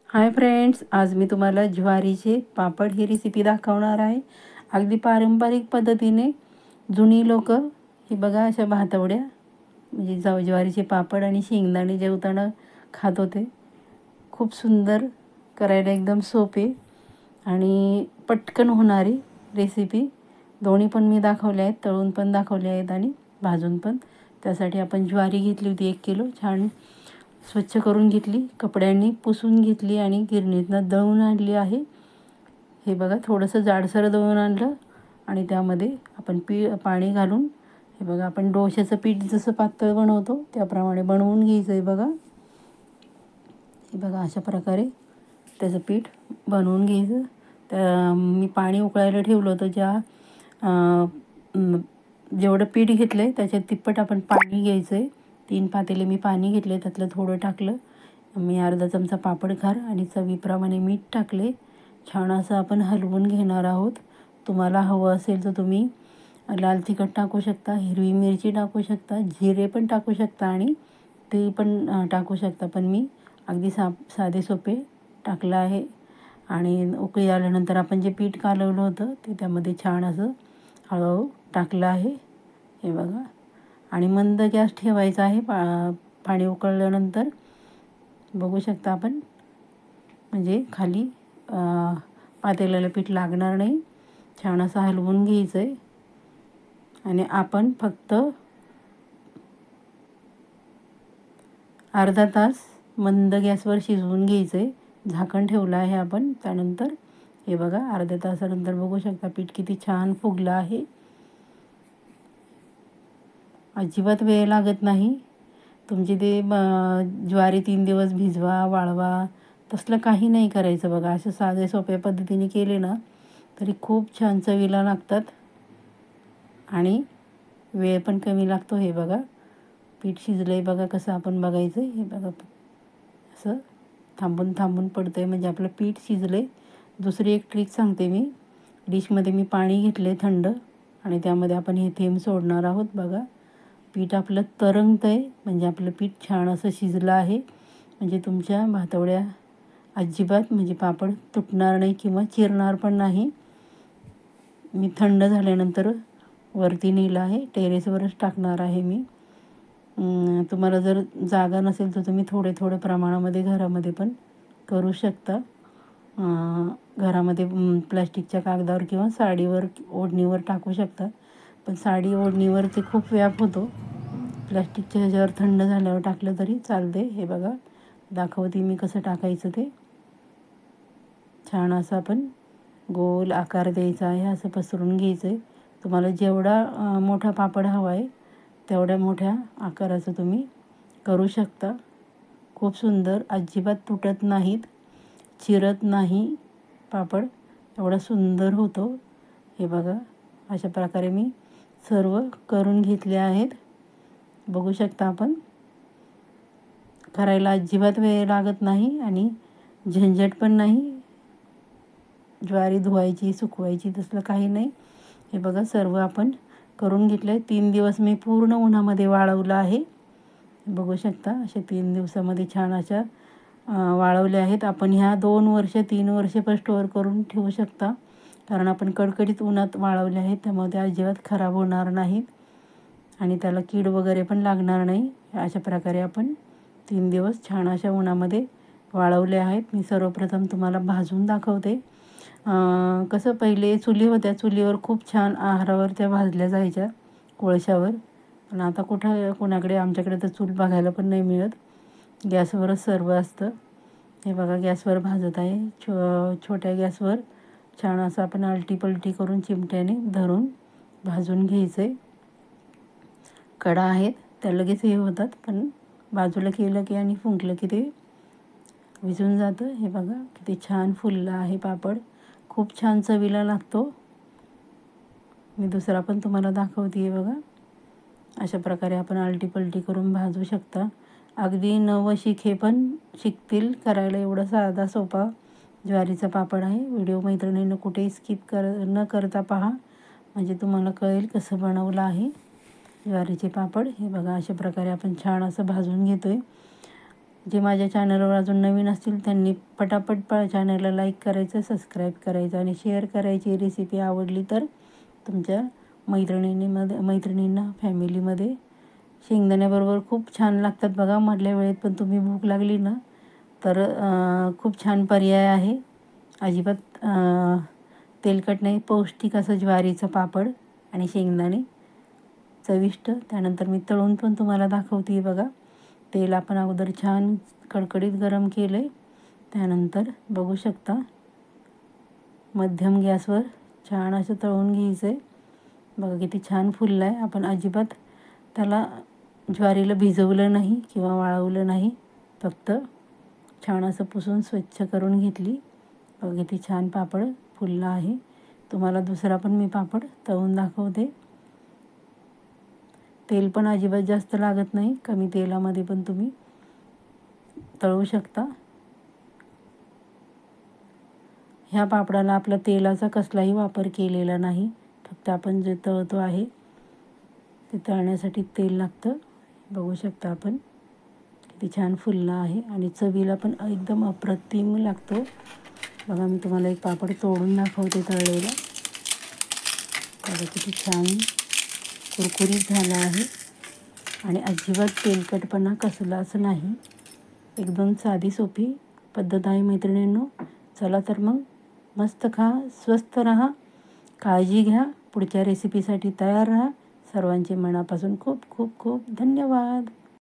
Hi friends, आज मी तुम्हाला ज्वारीचे पापड ही रेसिपी दाखवणार आहे। अगदी पारंपरिक पद्धतीने जुनी लोक हे बघा अशा भातवड्या म्हणजे ज्वारीचे पापड आणि शेंगदाणे जेवताना खात होते। खूप सुंदर, करायला एकदम सोपे आणि पटकन होणारी रेसिपी। दोन्ही पण मी दाखवले आहेत, तळून पण दाखवले आहेत आणि भाजून पण। त्यासाठी आपण ज्वारी घेतली होती 1 किलो, छान स्वच्छ करून घेतली, कपड्यांनी पुसून घेतली आणि गिरणीतनं दळून आणली आहे। हे बघा थोडंसं जाडसर दळून आणलं आणि त्यामध्ये आपण पाणी घालून हे बघा आपण डोश्याचं पीठ जसं पातळ बनवतो त्याप्रमाणे बनवून घ्यायचं आहे बघा। हे बघा अशा प्रकारे त्याचं पीठ बनवून घ्यायचं। तर मी पाणी उकळायला ठेवलं होतं, जेवढं पीठ घेतलं आहे त्याच्यात तिप्पट आपण पाणी घ्यायचं आहे। 3 पातेले मी पाणी घेतले, त्यातलं थोडं टाकलं मी, अर्धा चमचा पापडखार आणि चवीप्रमाणे मीठ टाकले। छान असं आपण हलवून घेणार आहोत। तुम्हाला हवं असेल तर तुम्ही लाल तिखट टाकू शकता, हिरवी मिरची टाकू शकता, जिरे पण टाकू शकता आणि ते पण टाकू शकता, पण मी अगदी साधे सोपे टाकलं आहे। आणि उकळी आल्यानंतर आपण जे पीठ कालवलं होतं ते त्यामध्ये छान असं हळूहळू टाकलं आहे। हे बघा आणि मंद गॅस ठेवायचा आहे। पाणी उकळल्यानंतर बघू शकता आपण, म्हणजे खाली पातेल्याला पीठ लागणार नाही। छान असं हलवून घ्यायचं आहे आणि आपण फक्त अर्धा तास मंद गॅसवर शिजवून घ्यायचं आहे। झाकण ठेवलं आहे आपण। त्यानंतर हे बघा अर्ध्या तासानंतर बघू शकता पीठ किती छान फुगलं आहे। अजिबात वेळ लागत नाही। तुमची ते ज्वारी 3 दिवस भिजवा, वाळवा, तसलं काही नाही करायचं बघा। असं साधे सोप्या पद्धतीने केले ना तरी खूप छान चवीला लागतात आणि वेळ पण कमी लागतो। हे बघा पीठ शिजलंय बघा, कसं आपण बघायचं हे बघा, असं थांबून थांबून पडतंय म्हणजे आपलं पीठ शिजलंय। दुसरी एक ट्रिक सांगते मी। डिशमध्ये मी पाणी घेतले थंड आणि त्यामध्ये आपण हे थेंब सोडणार आहोत बघा। पीठ आपलं तरंगतंय म्हणजे आपलं पीठ छान असं शिजलं आहे। म्हणजे तुमच्या भातवड्या अजिबात म्हणजे पापड तुटणार नाही किंवा चिरणार पण नाही। मी थंड झाल्यानंतर वरती नेलं आहे, टेरेसवरच टाकणार आहे मी। तुम्हाला जर जागा नसेल तर तुम्ही थोडे थोडे प्रमाणामध्ये घरामध्ये पण करू शकता। घरामध्ये प्लास्टिकच्या कागदावर किंवा साडीवर, ओढणीवर टाकू शकता, पण साडी ओढणीवर ते खूप व्याप होतो। प्लास्टिकच्या ह्याच्यावर थंड झाल्यावर टाकलं तरी चालते। हे बघा दाखवते मी कसं टाकायचं ते। छान असं आपण गोल आकार द्यायचा आहे, असं पसरून घ्यायचं आहे। तुम्हाला जेवढा मोठा पापड हवा आहे तेवढ्या मोठ्या आकाराचं तुम्ही करू शकता। खूप सुंदर, अजिबात तुटत नाहीत, चिरत नाही पापड, एवढा सुंदर होतो। हे बघा अशा प्रकारे मी सर्व करून घेतले आहेत। बघू शकता आपण, करायला अजिबात वेळ लागत नाही आणि झंझट पण नाही। ज्वारी धुवायची, सुकवायची तसलं काही नाही। हे बघा सर्व आपण करून घेतलं आहे। 3 दिवस मी पूर्ण उन्हामध्ये वाळवलं आहे। बघू शकता अशा 3 दिवसामध्ये छान अशा वाळवल्या आहेत। आपण ह्या 2 वर्ष 3 वर्ष पण स्टोअर करून ठेवू शकता, कारण आपण कडकडीत उन्हात वाळवले आहेत, त्यामुळे ते अजिबात खराब होणार नाहीत आणि त्याला कीड वगैरे पण लागणार नाही। अशा प्रकारे आपण 3 दिवस छान अशा उन्हामध्ये वाळवले आहेत। मी सर्वप्रथम तुम्हाला भाजून दाखवते। कसं पहिले चुली होत्या, चुलीवर खूप छान आहारावर त्या भाजल्या जायच्या कोळशावर, पण आता कोणाकडे, आमच्याकडे तर चूल बघायला पण नाही मिळत, गॅसवरच सर्व असतं। हे बघा गॅसवर भाजत आहे, छोट्या गॅसवर छान असं आपण आलटी पलटी करून चिमट्याने धरून भाजून घ्यायचं आहे। कडा आहेत त्या लगेच हे होतात, पण बाजूला केलं की आणि फुंकलं की ते विझून जातं। हे बघा किती छान फुलला आहे पापड, खूप छान चवीला लागतो। मी दुसरा पण तुम्हाला दाखवते आहे बघा। अशा प्रकारे आपण आलटी पलटी करून भाजू शकता। अगदी नवशिके पण शिकतील करायला, एवढा साधा सोपा ज्वारीचा पापड आहे। व्हिडिओ मैत्रिणींना कुठेही स्किप न करता पहा, म्हणजे तुम्हाला कळेल कसं बनवलं आहे ज्वारीचे पापड। हे बघा अशा प्रकारे आपण छान असं भाजून घेतोय। जे माझ्या चॅनलवर अजून नवीन असतील त्यांनी पटापट चॅनलला लाईक करायचं, सबस्क्राईब करायचं आणि शेअर करायची. रेसिपी आवडली तर तुमच्या मैत्रिणींना, फॅमिलीमध्ये. शेंगदाण्याबरोबर खूप छान लागतात बघा. मधल्या वेळेत पण तुम्ही भूक लागली ना तर खूप छान पर्याय आहे. अजिबात तेलकट नाही, पौष्टिक असं ज्वारीचं पापड आणि शेंगदाणे चविष्ट. त्यानंतर मी तळून पण तुम्हाला दाखवते बघा. तेल आपण अगोदर छान कडकडीत गरम केलं आहे. त्यानंतर बघू शकता मध्यम गॅसवर छान असं तळून घ्यायचं आहे. बघा किती छान फुललं आहे. आपण अजिबात त्याला ज्वारीला भिजवलं नाही किंवा वाळवलं नाही, फक्त छान असं पुसून स्वच्छ करून घेतली. बघा किती छान पापड फुलला आहे. तुम्हाला दुसरा पण मी पापड तळून दाखवते. तेल पण अजिबात जास्त लागत नाही, कमी तेलामध्ये पण तुम्ही तळू शकता. ह्या पापडाला आपला तेलाचा कसलाही वापर केलेला नाही, फक्त आपण जे तळतो आहे ते तळण्यासाठी तेल लागतं. बघू शकता आपण किती छान फुलला आहे आणि चवीला पण एकदम अप्रतिम लागतो. बघा मी तुम्हाला एक पापड तोडून दाखवते तळलेला. बघा किती छान कुरकुरीत झाला आहे आणि अजिबात तेलकटपणा कसलाच नाही. एकदम साधी सोपी पद्धत आहे मैत्रिणींनो. चला तर मग मस्त खा, स्वस्त राहा, काळजी घ्या. पुढच्या रेसिपीसाठी तयार राहा. सर्वांचे मनापासून खूप खूप खूप धन्यवाद.